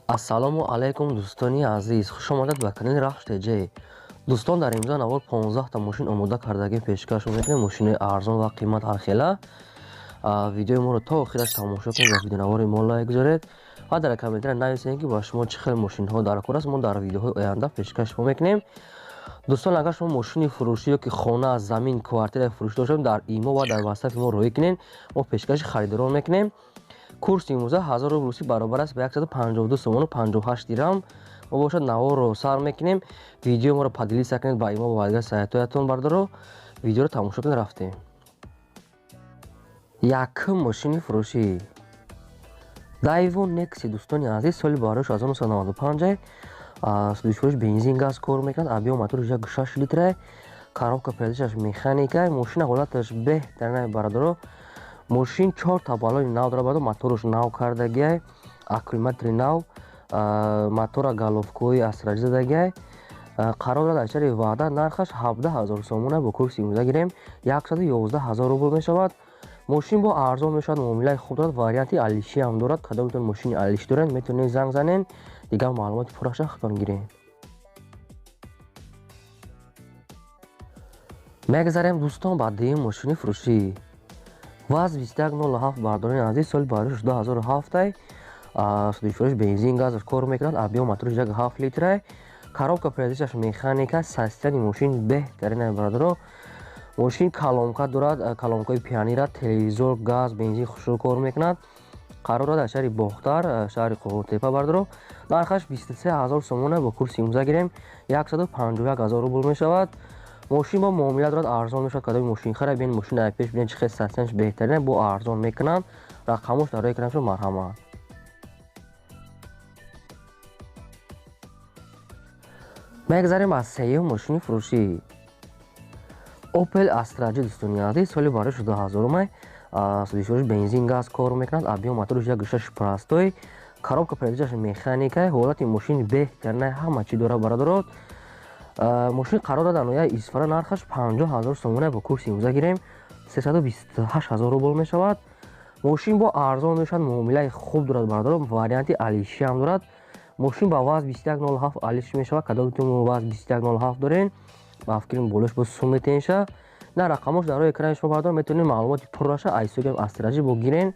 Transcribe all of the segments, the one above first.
ассалому алайкум дӯстони азиз, хушомадед ба канали Рахштеҷе. дӯстон, дар имрӯза навор 15та мошин омода кардагим пешкаш мекунем, мошини арзон ва қимат ҳархела. видеои моро то охираш тамошо кунед ва видеонавори мо лайк гузоред ва дар комментария нависед ки ба шумо чӣ хел мошинҳо дар кор аст. мо дар видеоҳои оянда пешкаш мекунем. дӯстон, агар шумо мошини фурӯшӣ ё ки хона, замин, квартира фурӯшӣ дошем, дар имо ва дар ватсапи мо роӣ кунед, мо пешкаши харидорон мекунем. курси имрӯза 1000 рубл русӣ баробар аст ба 152 сомону 58 дирҳам мебошад. наворро сар мекунем. видеои моро падилиса кунед ба имо ва дигар сайтҳоятон бардоро видеоро тамошо кунед. рафтем. якум мошини фурӯшӣ Daewoo Nexi дӯстони азиз, соли барош 1995 судишфурӯш бензин газ кор мекунад. объем мотори 1.6 литр, коробка передачаш механика. мошина ҳолаташ беҳтарин бародаро. мошин 4 та балони нав дорад, баъдо мотораш нав кардагиай, аккумулятори нав, мотора головкои асраҷ задагиай. қарор дорад акчари ваъда нархаш 17000 сомона бо курси имрӯза гирем 111000 рубл мешавад. мошин бо арзон мешавад, муомилаи хуб дорад, варианти алиши ҳам дорад. кадомитон мошини алиши доред метавонед занг занед, дигар маълумоти пурраша худтон гиред. мегзарем дӯстон ба дуюм мошини фурӯшӣ ВАЗ 2107 бардорони азиз, соли барош 2007 судишфурӯш бензин газ кор мекунад. объем мотори 1.7 литр, коробка передачаш механика. состояни мошин беҳтарин бародаро. мошин калонка дорад, калонкаи пионира, телевизор, газ, бензин хушрӯ кор мекунад. қарор дорад шаҳри бохтар, шаҳри қоғотепа бародаро. нархаш 23000 сомона бо курси имрӯза гирем 151000 рубл мешавад. мошин бо муомила дорад, арзон мешавад. кадоми мошин хара бинед, мошин ай пеш бинед чӣ хел состояниш беҳтарин бо арзон мекунанд. рақамош дар рои экранашон марҳамат. мегзарем аз сеюм мошини фурӯшӣ Opel Astra J дӯстони азиз, соли барош 2000 судишфурӯш бензин газ кор мекунад. объем моториш 1.6 простой, коробка передачаш механика. ҳолати мошин беҳтарин, ҳама чӣ дорад бародарот. мошин қарор дорад дар ноҳияи Исфара, нархаш 50000 сомона бо курси имрӯза гирем 328000 рубл мешавад. мошин бо арзон мешавад, муомилаи хуб дорад бародаро, варианти алиши ҳам дорад. мошин ба ВАЗ 2107 алиш мешавад. кадомитон ВАЗ 2107 доред, ба фикрим болош бо сум метенша. на рақамош дар рои экрани шумо бардор, метавонед маълумоти пурраша айсогем Astra J бо гирен.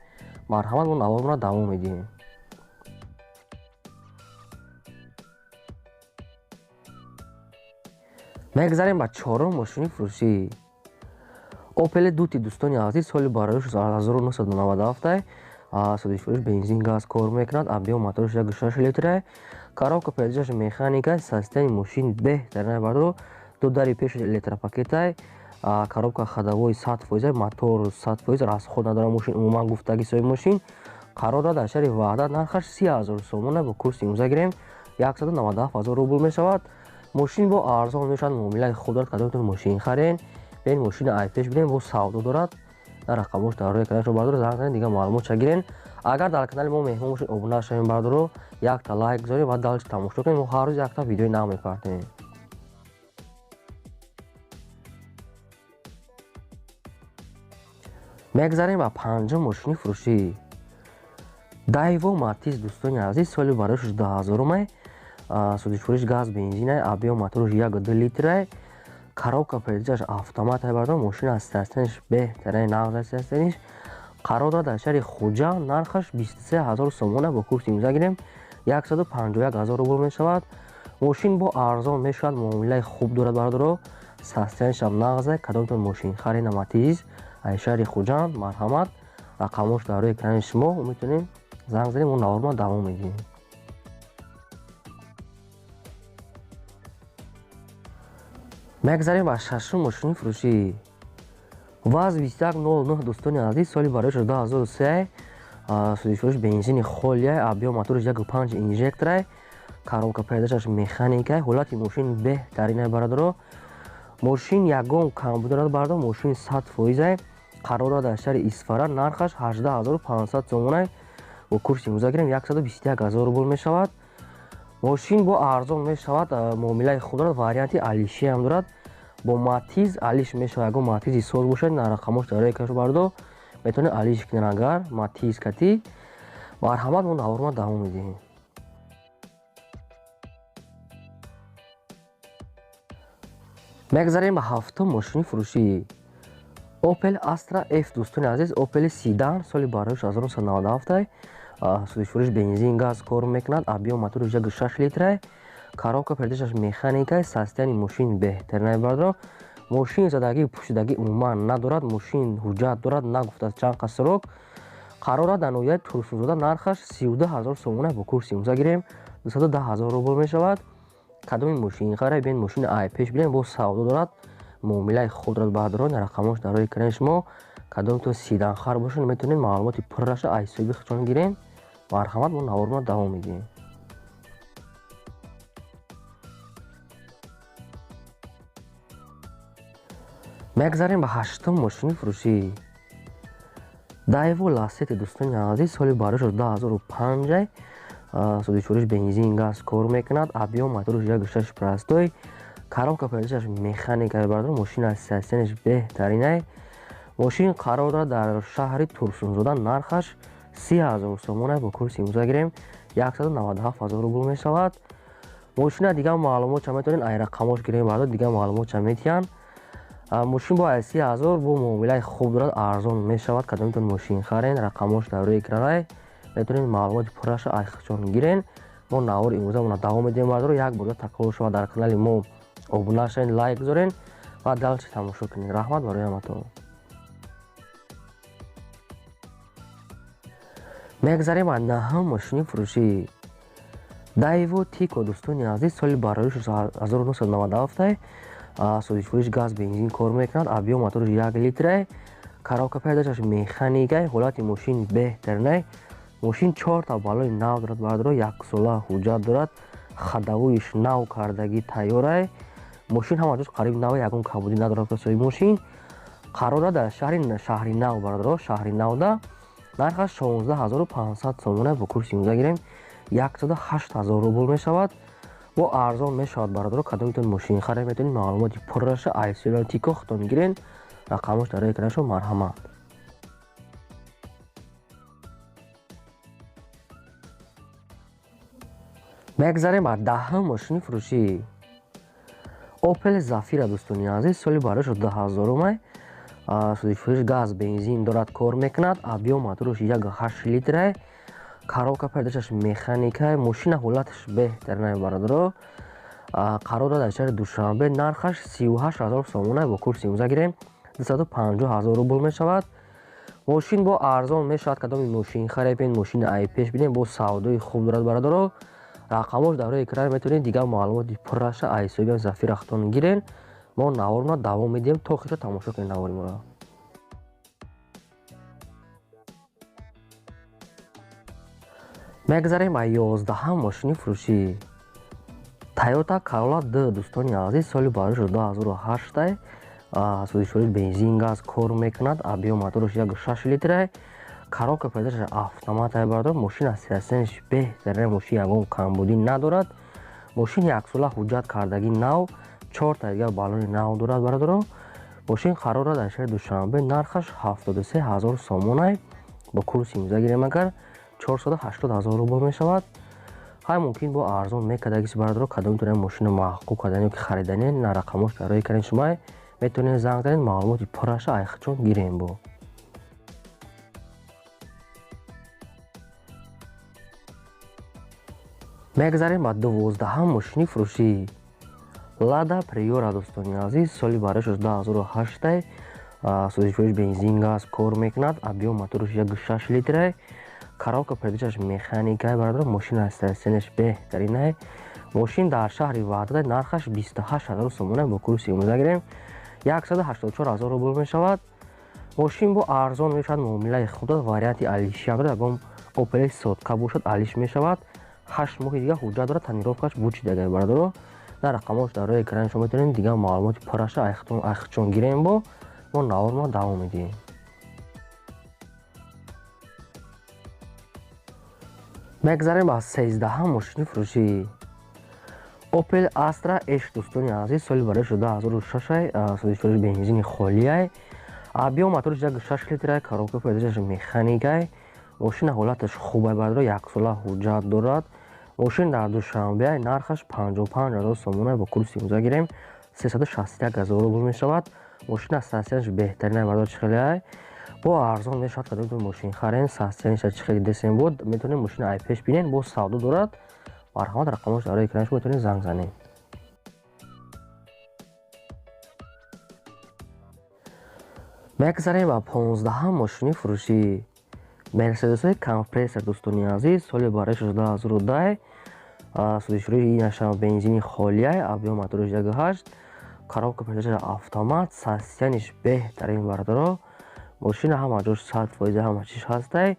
марҳамат, мо наворро давом медиҳем. мегзарем ба чорум мошини фурӯшӣ Opel Duty дӯстони азиз, соли барош 1997 судишфурӯш бензин газ кор мекунад. объем моториш 1.6 литр, коробка передачаш механика. состояни мошин беҳтарин бародаро. ду дари пешаш электропакетай, коробка ходовой 100%, мотор 100%, расход надорад мошин. умуман гуфтаги соҳиби мошин қарор дорад дар шаҳри ваҳдат, нархаш 30000 сомона бо курси имрӯза гирем 197000 рубл мешавад. мошин бо арзон мешавад, муомилаи хуб дорад. кадомитон мошин харен бен мошини айпеш бинем, бо савдо дорад. на рақамош дар рои экранашон бардор, занг занед, дигар маълумотша гирен. агар дар канали мо меҳмон бошед, обуна шавем бардоро, якта лайк гузоред ва далчи тамошо кунед. мо ҳар рӯз якта видеои нав мепартем. мегзарем ба панҷум мошини фурӯшӣ Daewoo Matiz дӯстони азиз, соли барош 2000 судишфурӯш газ бензинай. объем моториш 1.2 литр, коробка передачаш автоматай бардор. мошина состояниш беҳтарин, нағз состояниш. қарор дорад дар шаҳри хуҷанд, нархаш 23000 сомона бо курси имрӯза гирем 151000 рубл мешавад. мошин бо арзон мешавад, муомилаи хуб дорад бародаро. состоянишам нағзай. кадомитон мошин харена Matiz ай шаҳри хуҷанд, марҳамат. рақамош дар рои экрани шумо метавонем занг занем, мо наворро давом медиҳем. мегзарем ба шашум мошини фурӯшӣ ВАЗ 2109 дӯстони азиз, соли барош 2003 судишфурӯш бензини холияй. объем моториш 1.5 инжектора, коробка передачаш механика. ҳолати мошин беҳтаринай бародаро. мошин ягон камбуд дорад бардор, мошин 100%. қарор дорад дар шаҳри Исфара, нархаш 18500 сомона бо курси имрӯза гирем 121000 рубл мешавад. мошин бо арзон мешавад, муомилаи хуб дорад, варианти алиши ҳам дорад. бо Matiz алиш мешавад. ягон Matiz соз бошад, на рақамош дар рои экранашон бардор, метавонед алиш кунед. агар Matiz катӣ, марҳамат, мо наворро давом медиҳем. мегзарем ба ҳафтум мошини фурӯшӣ Opel Astra F. Дӯстони азиз, Opel Sedan соли барои 1997 судиш фурӯш бензин газ кор мекунад. Объем мотори 1.6 литр, коробка передачаш механика, состояние мошин беҳтарин бардро. Мошин задагӣ пӯшидагӣ умуман надорад. Мошин ҳуҷҷат дорад, нагуфтад чанд қад срок. Қарора дар ноҳияи Турсунзода нархаш 32 000 сомона бо курси имза гирем 210 000 рубл мешавад. кадоми мошин хара бин мошини айпеш бинем бо савдо дорад, муомилаи худ дорад баъдро рақамош дар рӯи экрани шумо. кадомтон сидан хар бошад метавонед маълумоти пурраша аз ҳисоби худтон гирем. марҳамат, мо наворро давом медиҳем. мегзарем ба ҳаштум мошини фурӯшӣ Daewoo Lacetti. Дӯстони азиз, соли барои 2005 судиш фурӯш бензин газ кор мекунад. объем мотори 1.6 простой, коробка передачаш механика бардор. Мошина состоянияш беҳтарин. мошин қарор дорад дар шаҳри Турсунзода. нархаш 30 000 сомона бо курси имза гирем 197 000 рубл мешавад. мошина дигар маълумотша метавонед ай рақамош гирем бардор, дигар маълумотша метиҳанд. мошин бо 30 000 бо муомилаи хуб дорад, арзон мешавад. кадомитон мошин харен, рақамош дар рӯи экранай, метавонед маълумоти пурраша аз худтон гирен. мо навори имрӯзамона давом медиҳем бардор. як бор такрор шава дар канали мо обуна шавед, лайк гузорен ва далчи тамошо кунед. раҳмат барои ҳаматон. мегзарем ба наҳум мошини фурӯшӣ Daewoo Tico. дӯстони азиз, соли барои 1997 судиш фурӯш газ бензин кор мекунад. объем мотори 1 литр, коробка передачаш механика, ҳолати мошин беҳтарин. мошин 4 балони нав дорад бардро, 1 сола ҳуҷҷат дорад, хадавӯиш нав кардагӣ тайёр. мошин ҳама ҷош қариб нав, ягон кабудӣ надорад. касои мошин қарора дар шаҳри нав бардро, шаҳри навда. нархаш 16 500 сомона бо курси имза гирем 108 000 рубл мешавад. бо арзон мешавад бардро. кадомитон мошин хара метавонед маълумоти пурраша аз ҳисоби Tico худтон гирен. рақамош дар рӯи экранашо. марҳамат. мегзарем ба даҳум мошини фурӯшӣ Opel Zafira. дӯстони азиз, соли барои 2000 судиш фурӯш газ бензин дорад, кор мекунад. объем моторош 1.8 литр, коробка передачаш механика. мошина ҳолаташ беҳтарин бародаро. қарор дорад дар шаҳри Душанбе. нархаш 38 000 сомона бо курси имза гирем 250 000 рубл мешавад. мошин бо арзон мешавад. кадоми мошин харебен, мошини айпеш бинем бо савдои хуб дорад бародаро. рақамош дар рӯи экран метавонед дигар маълумоти пурраша аз ҳисоби Zafira худтон гирен. мо наворро давом медиҳем то охирша тамошо кунед навори моро. мегзарем ба 11ум мошини фурӯшӣ Toyota Corolla D. дӯстони азиз, соли барои 2008 судиш фурӯш бензин газ кор мекунад. объем моторош 1.6 литр, коробка передачаш автомат бардор. мошина состоянияш беҳтарин, мошин ягон камбудӣ надорад. мошин 1 сола ҳуҷҷат кардагӣ нав, 4 дигар балони нав дорад бародаро. мошин қарор дорад дар шаҳри Душанбе. нархаш 73 000 сомона бо курси имза гирем агар 480 000 рубл мешавад. ҳай мумкин бо арзон мекардагист бародаро. кадомитон мошина маҳқуқ кардани ки хариданед, на рақамош дар рӯи экрани шумо метавонед занг занед, маълумоти пурраша аз худтон гирем. бо мегзарем ба 12ум мошини фурӯшӣ Lada Priora. дӯстони азиз, соли барои 2008 судиш фурӯш бензин газ кор мекунад. объем моторош 1.6 литр, коробка передачаш механика бародаро. мошина состоянияш беҳтарин. мошин дар шаҳри Ваҳдат. нархаш 28 000 сомона бо курси имза гирем 184 000 рубл мешавад. мошин бо арзон мешавад, муомилаи худ дорад. варианти алиши ҳам дорад. ягон Opel сотка бошад алиш мешавад. 8 моҳи дигар ҳуҷҷат дорад, тонировкаш бучидаги бародаро. на рақамош дар рӯи экрани шумо метавонед дигар маълумоти пурраша аз худтон гирем. бо мо наворро давом медиҳем. мегзарем ба 13ум мошини фурӯшӣ Opel Astra H. дӯстони азиз, соли барои 2006 судиш фурӯш бензини холия. объем моторош 1.6 литр, коробка передачаш механика. мошина ҳолаташ хуб бародаро, 1 сола ҳуҷҷат дорад. мошин дар Душанбе. нархаш 55 000 сомона бо курси имза гирем 361,000 рубл мешавад. Мошина состоянияш беҳтарин бардор чӣ хеле ай. Бо арзон мешавад ки ту мошин харен, состоянияш чӣ хеле десен буд. Метавонед мошина ай пеш бинед, бо савдо дорад. Марҳамат, рақамош дар рӯи экранаш метавонед занг занед. мегзарем ба 15 мошини фурӯшӣ. Мерседесҳои компрессор дӯстони азиз, соли барои 16010, судишӯрии инашам бензини холияй, объем моториш 1.8, коробка передача автомат, состоянияш беҳтарин бардоро. Мошина ҳама ҷош 100% ҳама чиз ҳастай.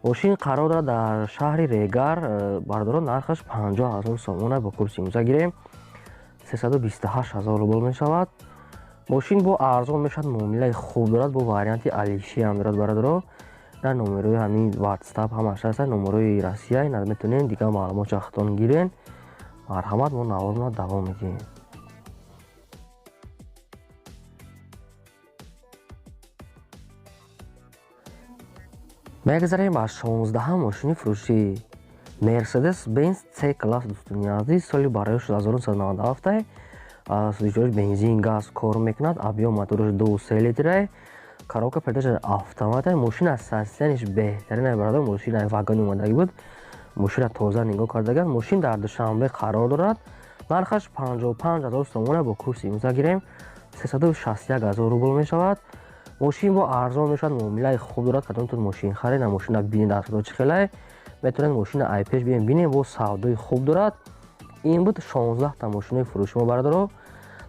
мошин қарор дорад дар шаҳри Регар бардоро, нархаш 50000 сомона бо курси имза гирем 328000 рубл мешавад. мошин бо арзон мешавад, муомилаи хуб дорад, бо варианти алиши ҳам дорад бардоро. на номерои ҳамин WhatsApp ҳамаш ҳаст, номерои Россияй, на метавонед дигар маълумот чахтон гирен. марҳамат, мо навозро давом медиҳем. мегзарем ба 16 мошини фурӯшӣ. Mercedes Benz C-класс дӯстони азиз, соли барои 1997, судишӯриш бензин, газ кор мекунад, объем моториш 2.3 литрай, коробка передача автоматай. мошина состоянияш беҳтарин барадор, мошина вагони омадаги буд, мошина тоза нигоҳ кардаган. мошин дар Душанбе қарор дорад, нархаш 55000 сомона бо курси имза гирем 361000 рубл мешавад. мошин бо арзон мешавад, муомилаи хуб дорад, кадомтон мошин харед, на мошина бинед дар чӣ хеле метавонед мошина ай пеш бинед, бо савдои хуб дорад. ин буд 16 та мошинои фурӯши мо барадоро.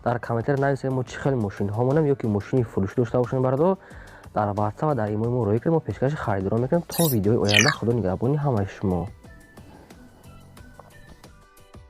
дар комментария нависед мо чӣ хеле мошинҳо монем ё ки мошини фурӯшӣ дошта бошем барадор. дар WhatsApp ва дар имои мо роя кунед, мо пешкаши харидорон мекунем. то видеои оянда, худо нигаҳбони ҳамаи шумо.